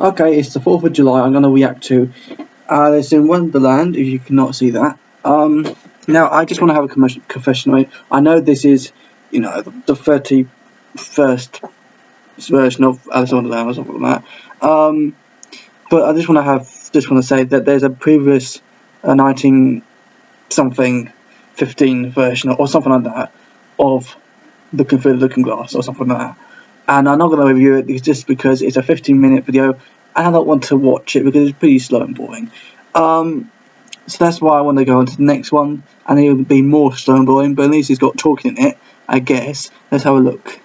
Okay, it's the 4th of July. I'm going to react to Alice in Wonderland, if you cannot see that. Now, I just want to have a confession. I know this is, the 31st version of Alice in Wonderland or something like that. But I just want to say that there's a previous 19-something, 15 version or something like that of Looking Through the Looking Glass or something like that. And I'm not going to review it just because it's a 15-minute video and I don't want to watch it because it's pretty slow and boring. So that's why I want to go on to the next one, and it will be more slow and boring, but at least it's got talking in it, I guess. Let's have a look.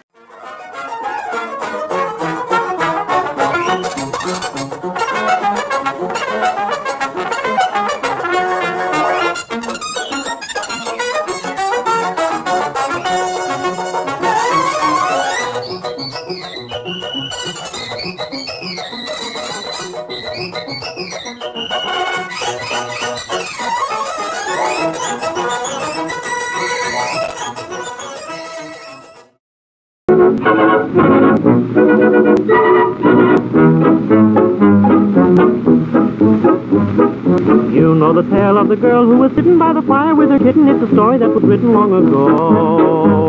You know the tale of the girl who was sitting by the fire with her kitten. It's a story that was written long ago.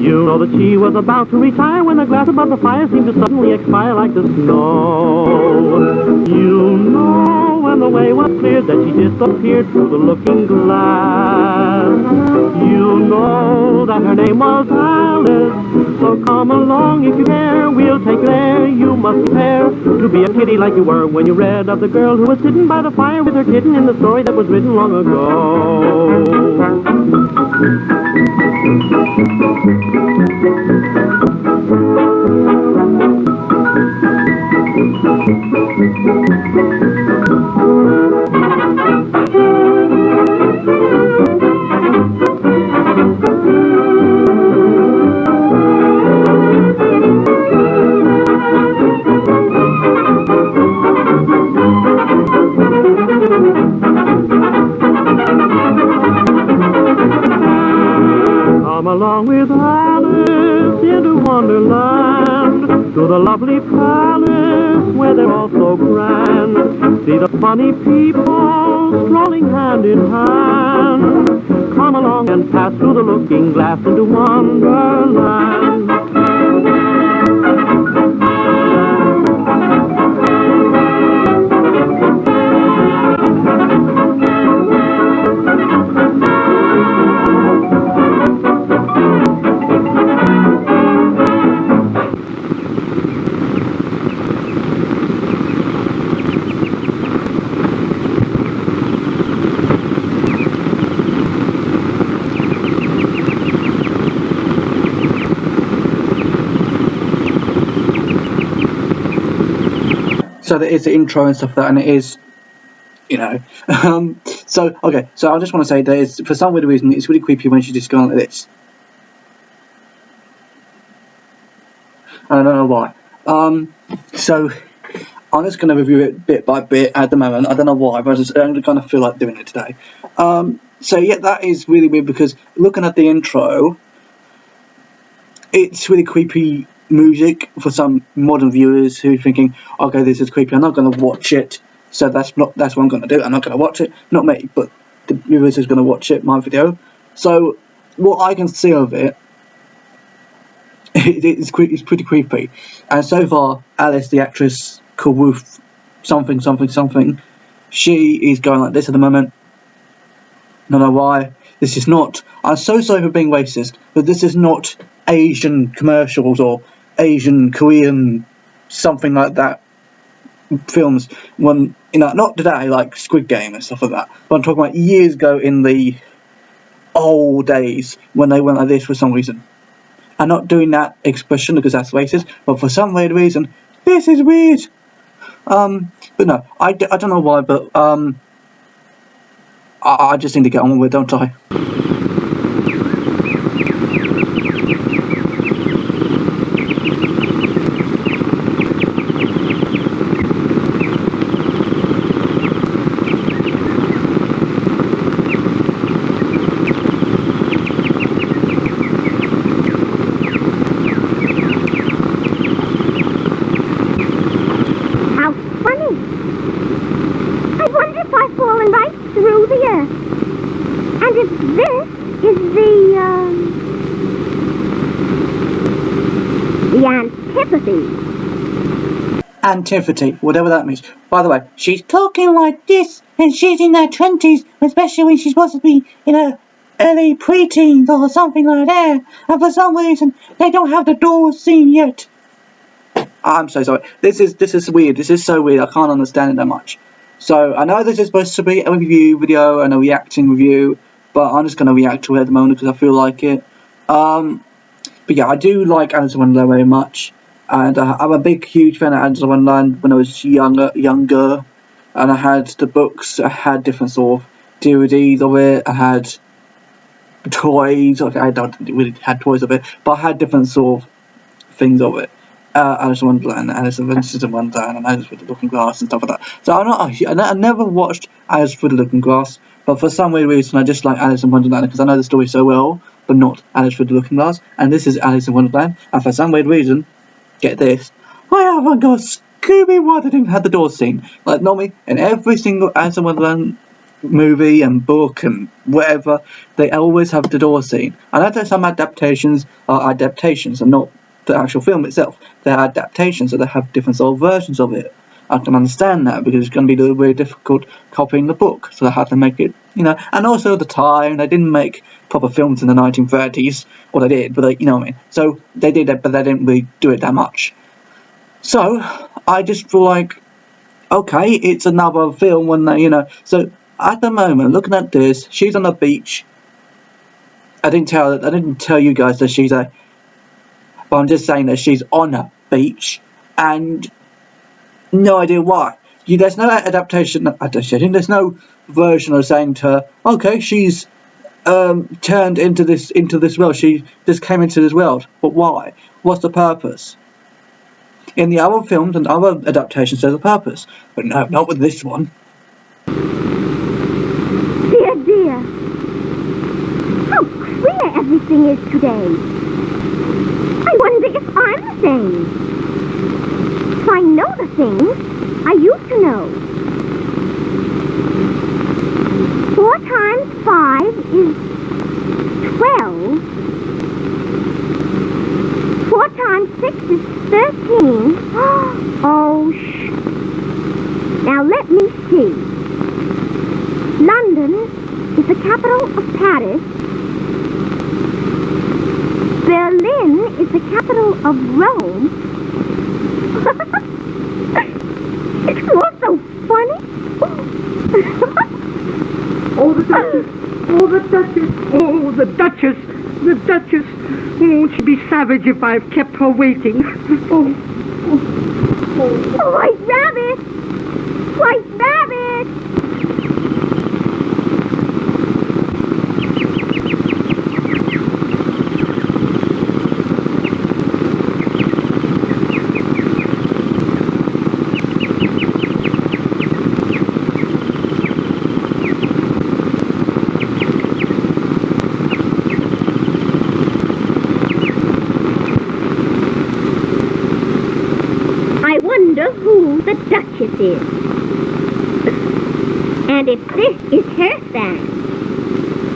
You know that she was about to retire when the glass above the fire seemed to suddenly expire like the snow. You know when the way was cleared that she disappeared through the looking glass. You know that her name was Alice. So come along if you care, we'll take you there. You must prepare to be a kitty like you were when you read of the girl who was sitting by the fire with her kitten in the story that was written long ago. Come along with Alice into Wonderland, to the lovely palace where they're all so grand. See the funny people strolling hand in hand. Come along and pass through the looking glass into Wonderland. So there is the intro and stuff like that, and it is, so I just want to say that it's, for some weird reason, it's really creepy when she's just going like this. And I don't know why. So I'm just going to review it bit by bit at the moment. I don't know why, but I don't kind of feel like doing it today. So yeah, that is really weird because looking at the intro, it's really creepy music for some modern viewers who are thinking, okay, this is creepy, I'm not going to watch it, so that's what I'm going to do. I'm not going to watch it, not me, but the viewers who's going to watch it, my video. So what I can see of it, it's pretty creepy. And so far, Alice, the actress called Ruth something, she is going like this at the moment. Don't know why. This is not, I'm so sorry for being racist, but this is not Asian commercials or Asian, Korean, something like that films. When, not today, like Squid Game and stuff like that, but I'm talking about years ago in the old days when they went like this for some reason. I'm not doing that expression because that's racist, but for some weird reason, this is weird. But no, I don't know why, but I just need to get on with it, don't I? Antipathy, whatever that means. By the way, she's talking like this, and she's in her 20s, especially when she's supposed to be in her early preteens or something like that. And for some reason, they don't have the door scene yet. I'm so sorry. This is weird. This is so weird. I can't understand it that much. So I know this is supposed to be a review video and a reacting review, but I'm just going to react to it at the moment because I feel like it. But yeah, I do like Alice in Wonderland very much. And I'm a big, huge fan of Alice in Wonderland when I was younger, and I had the books. I had different sort of DVDs of it. I had toys. Okay, I don't really had toys of it, but I had different sort of things of it. Alice in Wonderland, Alice Adventures in Wonderland, and Alice with the Looking Glass and stuff like that. So I never watched Alice with the Looking Glass, but for some weird reason I just like Alice in Wonderland because I know the story so well, but not Alice with the Looking Glass. And this is Alice in Wonderland, and for some weird reason, get this, I haven't got Scooby why they didn't have the door scene. Like normally in every single Alice in Wonderland movie and book and whatever, they always have the door scene. I know that some adaptations are adaptations and not the actual film itself. They're adaptations, so they have different sort of versions of it. I can understand that because it's going to be very difficult copying the book, so they have to make it, and also the time, they didn't make proper films in the 1930s, or they did, but they, you know what I mean. So they did it, but they didn't really do it that much. So I just feel like, okay, it's another film when they, so at the moment, looking at this, she's on the beach. I didn't tell you guys that she's but I'm just saying that she's on a beach, and no idea why. There's no adaptation. There's no version of saying to her, okay, she's turned into this world. She just came into this world. But why? What's the purpose? In the other films and other adaptations, there's a purpose, but no, not with this one. Dear, how queer everything is today. I wonder if I'm the same. If I know the things I used to know. 4 times 5 is 12. 4 times 6 is 13. Oh, shh. Now let me see. London is the capital of Paris. Berlin is the capital of Rome. What's so funny? Oh, the Duchess! Oh, the Duchess! Oh, the Duchess! The Duchess! Won't she be savage if I've kept her waiting? Oh, White Rabbit! White Rabbit! Who the Duchess is. And if this is her fan.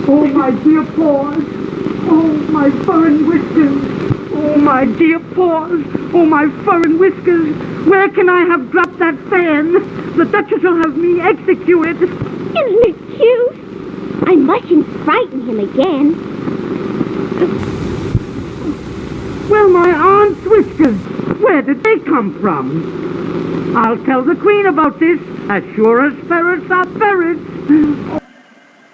oh, my dear paws! Oh, my fur and whiskers! Oh, my dear paws! Oh, my fur and whiskers! Where can I have dropped that fan? The Duchess will have me executed! Isn't it cute? I mustn't frighten him again. Well, my aunt's whiskers! Where did they come from? I'll tell the Queen about this, as sure as ferrets are ferrets.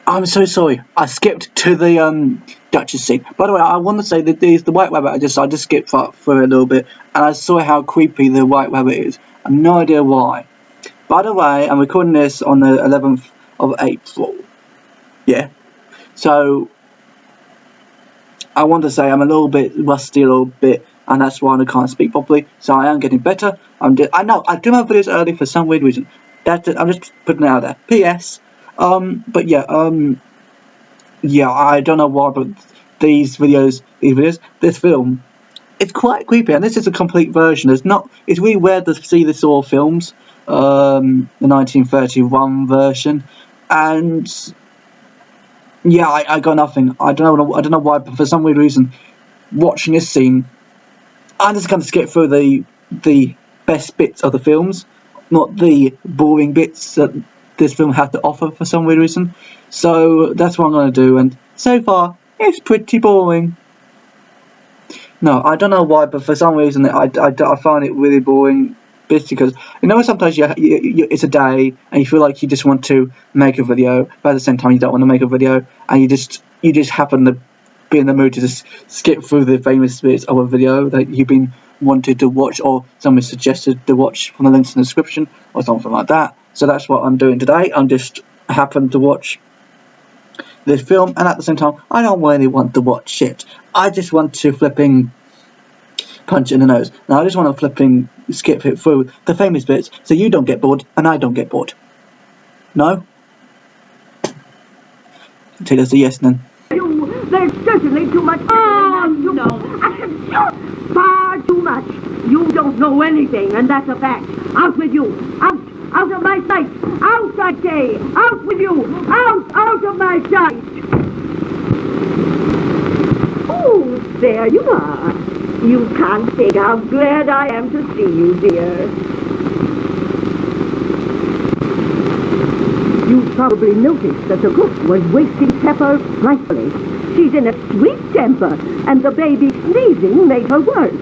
I'm so sorry. I skipped to the Duchess scene. By the way, I want to say that the White Rabbit. I just skipped for a little bit, and I saw how creepy the White Rabbit is. I have no idea why. By the way, I'm recording this on the 11th of April. Yeah. So I want to say I'm a little bit rusty, and that's why I can't speak properly. So I am getting better. I know I do my videos early for some weird reason. I'm just putting it out there. P.S. But yeah. Yeah. I don't know why, but this film, it's quite creepy, and this is a complete version. It's really weird to see this sort of films. The 1931 version, and yeah, I got nothing. I don't know why, but for some weird reason, watching this scene, I'm just going to skip through the best bits of the films, not the boring bits that this film had to offer for some weird reason. So that's what I'm going to do, and so far it's pretty boring. No, I don't know why, but for some reason I find it really boring. Because sometimes you it's a day and you feel like you just want to make a video, but at the same time you don't want to make a video, and you just happen to be in the mood to just skip through the famous bits of a video that you've been wanted to watch, or somebody suggested to watch from the links in the description or something like that. So that's what I'm doing today. I'm just happen to watch this film, and at the same time I don't really want to watch it. I just want to flipping punch in the nose. Now I just want to flipping skip it through the famous bits so you don't get bored and I don't get bored. No? Take us a yes then. There's certainly too much. Oh, no. Far too much. You don't know anything, and that's a fact. Out with you. Out. Out of my sight. Out, I say. Out with you. Out of my sight. Oh, there you are. You can't think how glad I am to see you, dear. You probably noticed that the cook was wasting Pepper frightfully. She's in a sweet temper, and the baby sneezing made her worse.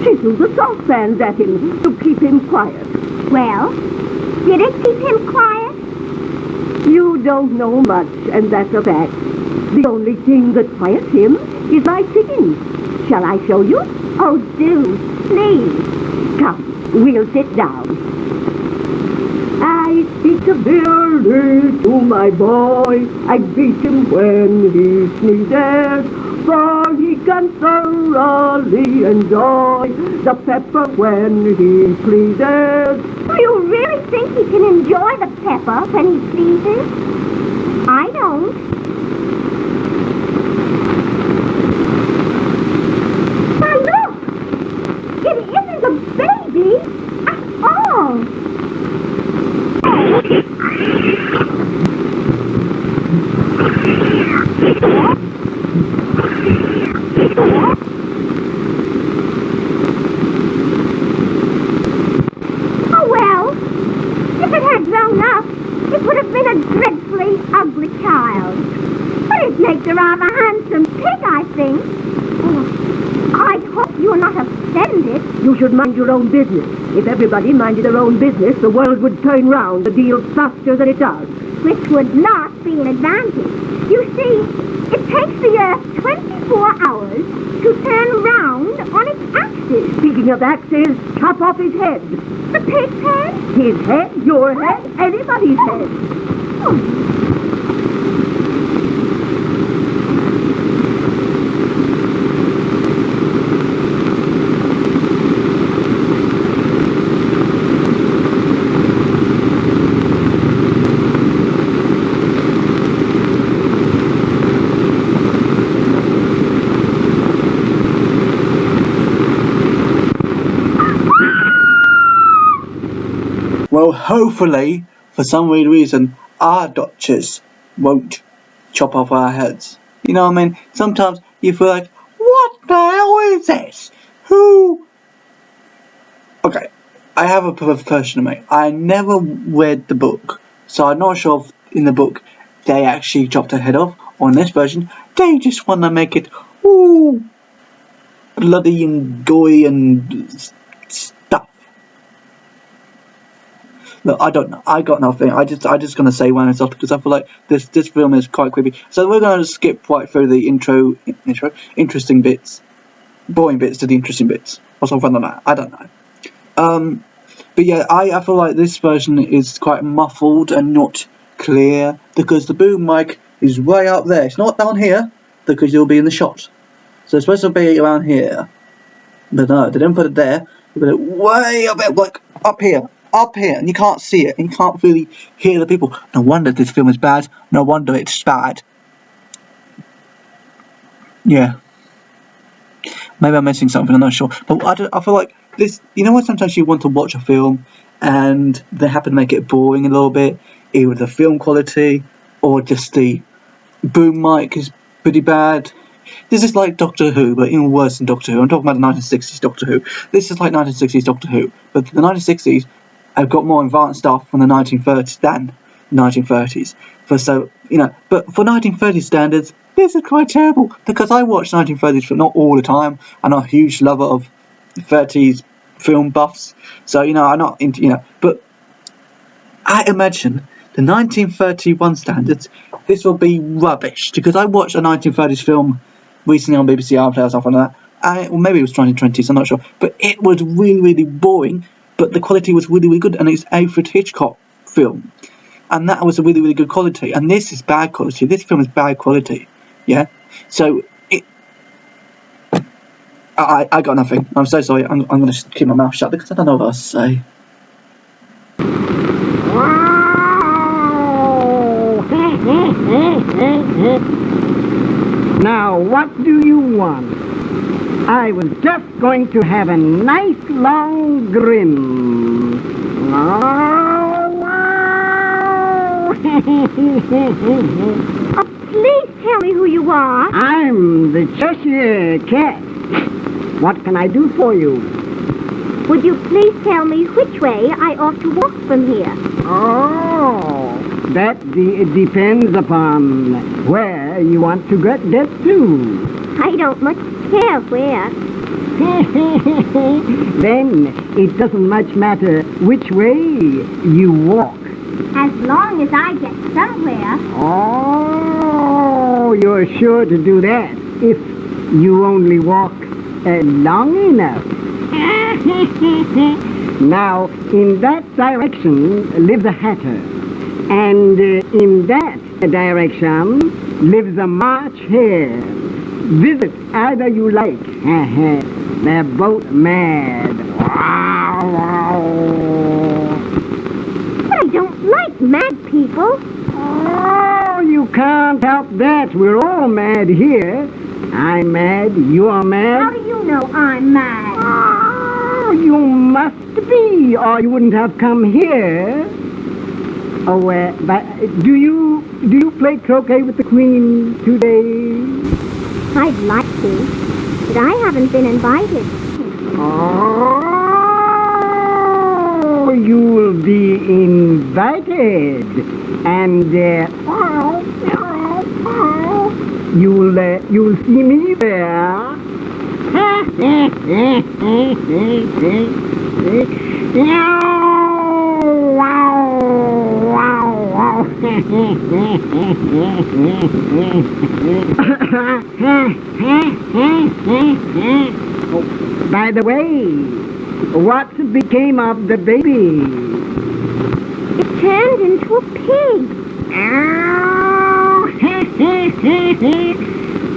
She threw the saucepans at him to keep him quiet. Well, did it keep him quiet? You don't know much, and that's a fact. The only thing that quiets him is my singing. Shall I show you? Oh, do, please. Come, we'll sit down. I speak severely to my boy. I beat him when he sneezes, for he can thoroughly enjoy the pepper when he pleases. Do you really think he can enjoy the pepper when he pleases? I don't. It isn't a baby at all. Oh well, if it had grown up, it would have been a dreadfully ugly child. But it makes a rather handsome pig, I think. I hope you're not offended. You should mind your own business. If everybody minded their own business, the world would turn round a deal faster than it does. Which would not be an advantage. You see, it takes the Earth 24 hours to turn round on its axis. Speaking of axes, chop off his head. The pig's head? His head, your head, anybody's head. Oh. Well, hopefully, for some weird reason, our doctors won't chop off our heads. You know what I mean? Sometimes you feel like, what the hell is this? Who? Okay, I have a profession, mate. I never read the book, so I'm not sure if in the book they actually chopped her head off, or in this version, they just want to make it, ooh, bloody and gory and stuff. Look, I don't know. I got nothing. I just gonna say one and stuff because I feel like this film is quite creepy. So we're gonna skip right through the intro, interesting bits, boring bits to the interesting bits, or something like that. I don't know. But yeah, I feel like this version is quite muffled and not clear because the boom mic is way up there. It's not down here because you'll be in the shot. So it's supposed to be around here, but no, they didn't put it there. They put it way up there, like up here, and you can't see it, and you can't really hear the people. No wonder this film is bad. No wonder it's bad. Yeah. Maybe I'm missing something, I'm not sure. But I feel like this, you know what, sometimes you want to watch a film and they happen to make it boring a little bit, either the film quality or just the boom mic is pretty bad. This is like Doctor Who, but even worse than Doctor Who. I'm talking about the 1960s Doctor Who. This is like 1960s Doctor Who, but the 1960s have got more advanced stuff from the 1930s than the 1930s. But for 1930s standards, this is quite terrible, because I watch 1930s film not all the time. I'm not a huge lover of 30s film buffs, so I'm not into but I imagine the 1931 standards, this will be rubbish, because I watched a 1930s film recently on BBC iPlayer or something like that, or maybe it was 2020s, I'm not sure, but it was really, really boring, but the quality was really, really good, and it's Alfred Hitchcock film, and that was a really, really good quality, and this is bad quality. This film is bad quality, yeah? So, I got nothing. I'm so sorry, I'm going to keep my mouth shut, because I don't know what else to say. Now, what do you want? I was just going to have a nice long grin. Oh, please tell me who you are. I'm the Cheshire Cat. What can I do for you? Would you please tell me which way I ought to walk from here? Oh, that depends upon where you want to get to. I don't much care where. Then it doesn't much matter which way you walk. As long as I get somewhere. Oh, you're sure to do that if you only walk long enough. Now, in that direction lives a hatter, and in that direction lives a March hare. Visit either you like. They're both mad. I don't like mad people. Oh, you can't help that. We're all mad here. I'm mad. You're mad. How do you know I'm mad? Oh, you must be, or you wouldn't have come here. Oh, but do you play croquet with the Queen today? I'd like to, but I haven't been invited. Oh, you'll be invited, and you'll see me there. By the way, what became of the baby? It turned into a pig.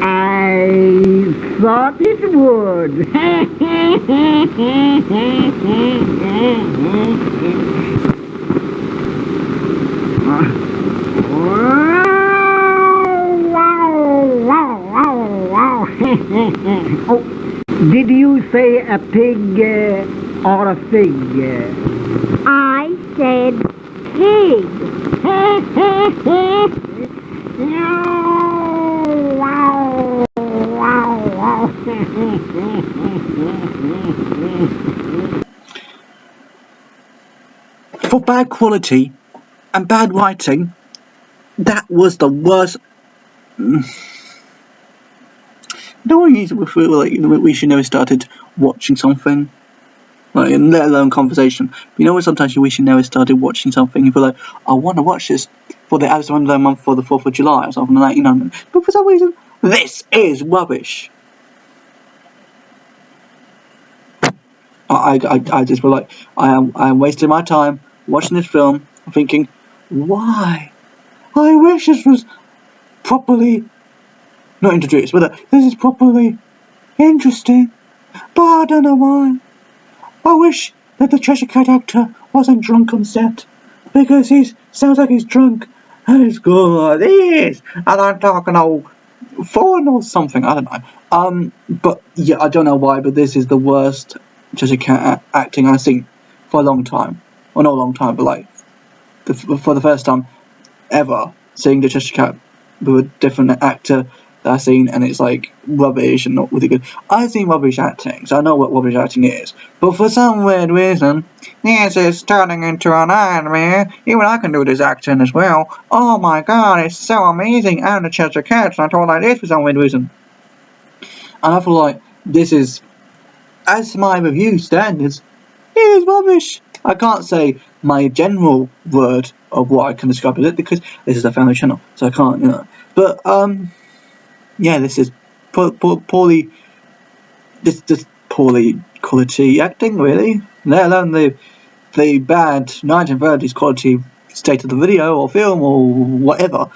I thought it would. Oh, did you say a pig or a fig? I said pig. For bad quality and bad writing, that was the worst. No one used to feel like we should never started watching something, like, let alone conversation. But you know what? Sometimes you wish you never started watching something. You feel like, I want to watch this for the In Wonderland Month for the 4th of July or something like that, But for some reason, this is rubbish. I just feel like I am wasting my time watching this film, thinking, why? I wish this was properly not introduced, but this is properly interesting, but I don't know why. I wish that the Cheshire Cat actor wasn't drunk on set, because he sounds like he's drunk, and he's good, this, and I'm talking old foreign or something, I don't know. But yeah, I don't know why, but this is the worst Cheshire Cat acting I've seen for a long time. Well, not a long time, but like, for the first time ever, seeing the Cheshire Cat with a different actor that I've seen, and it's like rubbish and not really good. I've seen rubbish acting, so I know what rubbish acting is. But for some weird reason, this is turning into an anime. Even I can do this acting as well. Oh my god, it's so amazing! And the Cheshire Cat, and I thought like this for some weird reason. And I feel like this is, as my review standards, it is rubbish. I can't say my general word of what I can describe as it because this is a family channel, so I can't, But yeah, this is poorly, just poorly quality acting, really. Let alone the bad 1930s quality state of the video or film or whatever.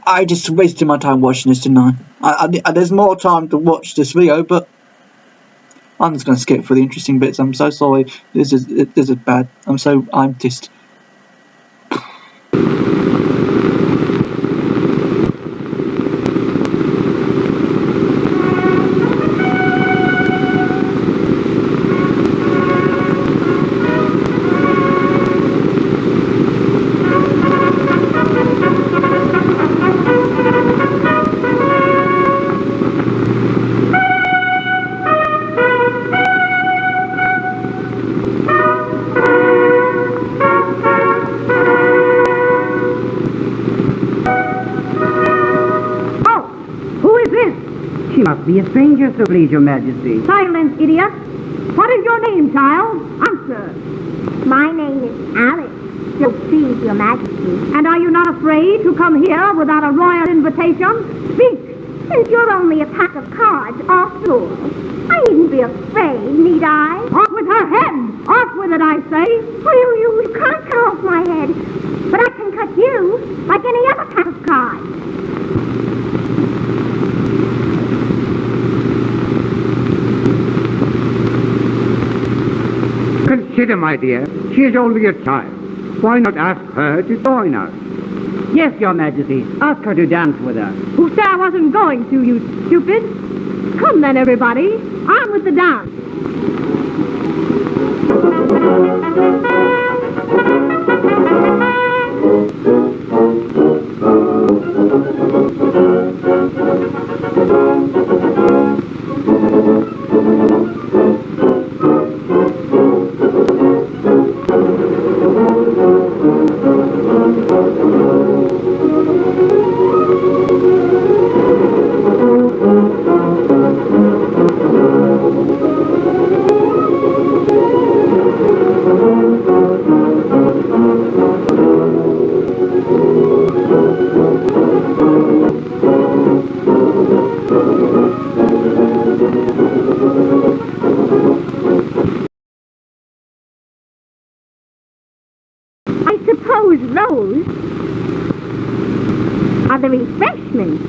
I just wasted my time watching this, didn't I? There's more time to watch this video, but I'm just going to skip for the interesting bits. I'm so sorry. This is bad. I'm just. She must be a stranger, so please, Your Majesty. Silence, idiot! What is your name, child? Answer. My name is Alice, so please, Your Majesty. And are you not afraid to come here without a royal invitation? Speak, since you're only a pack of cards, after all. I needn't be afraid, need I? Off with her head! Off with it, I say! Oh, you can't cut off my head, but I can cut you, like any other pack of cards. Consider, my dear, she is only a child. Why not ask her to join us? Yes, Your Majesty. Ask her to dance with us. Who said I wasn't going to, you stupid? Come then, everybody. On with the dance. I suppose those are the refreshments.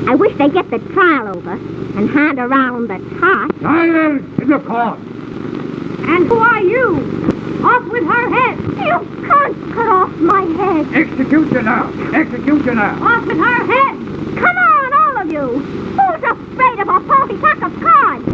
I wish they'd get the trial over and hand around the tot. Silence in the court! And who are you? Off with her head! You can't cut off my head! Executioner! Executioner! Off with her head! Come on, all of you! Who's afraid of a paltry pack of cards?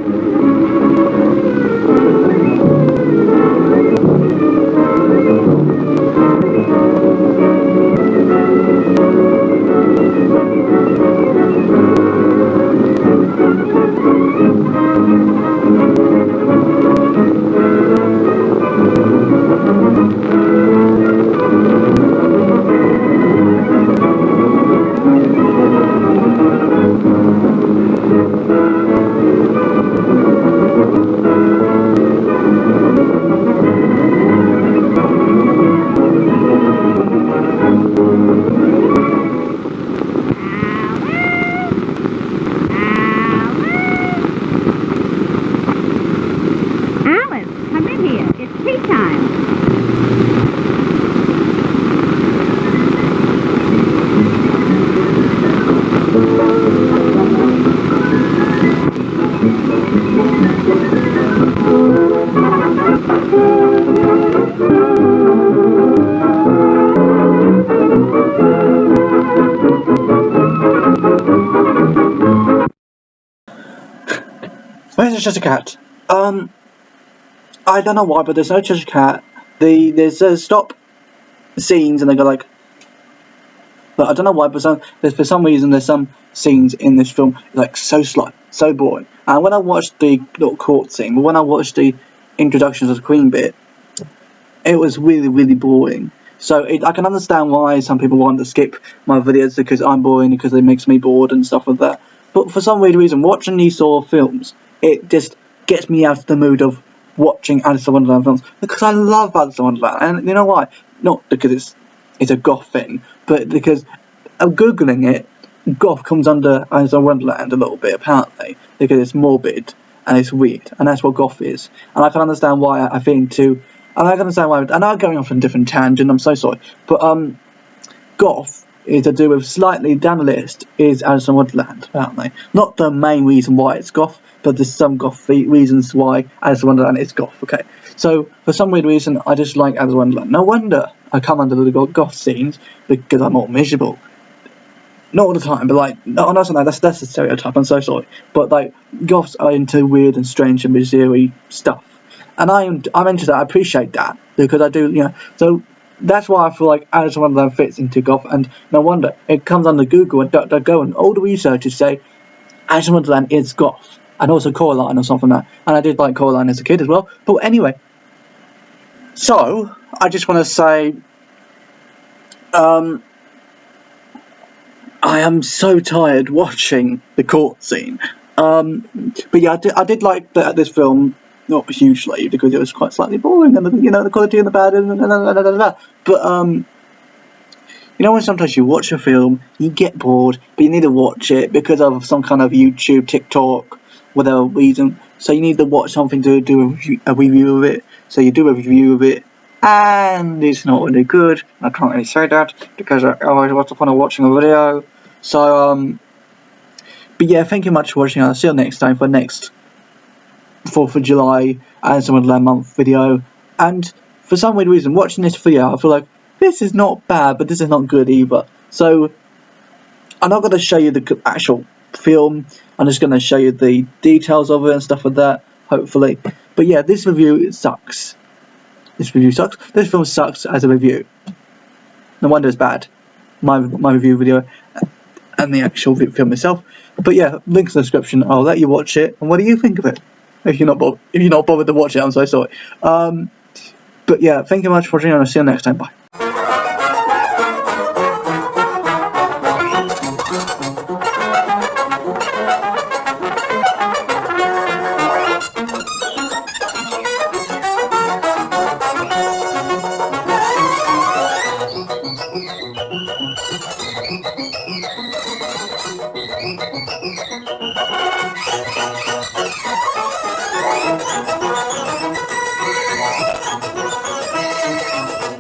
Where's the Cheshire Cat? I don't know why, but there's no Cheshire Cat. There's stop scenes and they go like, But I don't know why, but for some reason there's some scenes in this film like so slow, so boring. And when I watched the little court scene, but when I watched the introductions of the Queen bit, it was really, really boring. So I can understand why some people want to skip my videos because I'm boring, because it makes me bored and stuff like that. But for some weird reason, watching these sort of films, it just gets me out of the mood of watching Alice in Wonderland films, because I love Alice in Wonderland. And you know why? Not because it's a goth thing, but because I'm googling it, goth comes under Alice in Wonderland a little bit apparently, because it's morbid and it's weird, and that's what goth is. And I can understand why I think too. And I can understand why. And I'm going off on a different tangent. I'm so sorry, but goth is to do with slightly down the list is Alice in Wonderland apparently. Not the main reason why it's goth, but there's some goth reasons why Alice in Wonderland is goth. Okay, so for some weird reason, I just like Alice in Wonderland. No wonder I come under the goth scenes, because I'm all miserable. Not all the time, but like, no, that's a stereotype. I'm so sorry, but like, goths are into weird and strange and bizarre stuff, and I'm into that. I appreciate that, because I do, So that's why I feel like Alice in Wonderland fits into goth, and no wonder it comes under Google and go, and all the researchers say Alice in Wonderland is goth, and also Coraline or something like that. And I did like Coraline as a kid as well. But anyway, so I just want to say, I am so tired watching the court scene. But yeah, I did like this film, not hugely, because it was quite slightly boring, and the quality and the bad, but when sometimes you watch a film, you get bored, but you need to watch it because of some kind of YouTube, TikTok, whatever reason. So you need to watch something to do a review of it. So you do a review of it, and it's not really good. I can't really say that because otherwise what's the point of watching a video? So but yeah, thank you much for watching. I'll see you next time for next 4th of July Alice in Wonderland Month video. And for some weird reason, watching this video, I feel like this is not bad, but this is not good either. So I'm not going to show you the actual film. I'm just going to show you the details of it and stuff like that, hopefully. But yeah, this review sucks. This review sucks. This film sucks as a review. No wonder it's bad. My review video and the actual film itself. But yeah, links in the description. I'll let you watch it. And what do you think of it? If you're not bothered to watch it, I'm so sorry. But yeah, thank you much for watching, and I'll see you next time. Bye.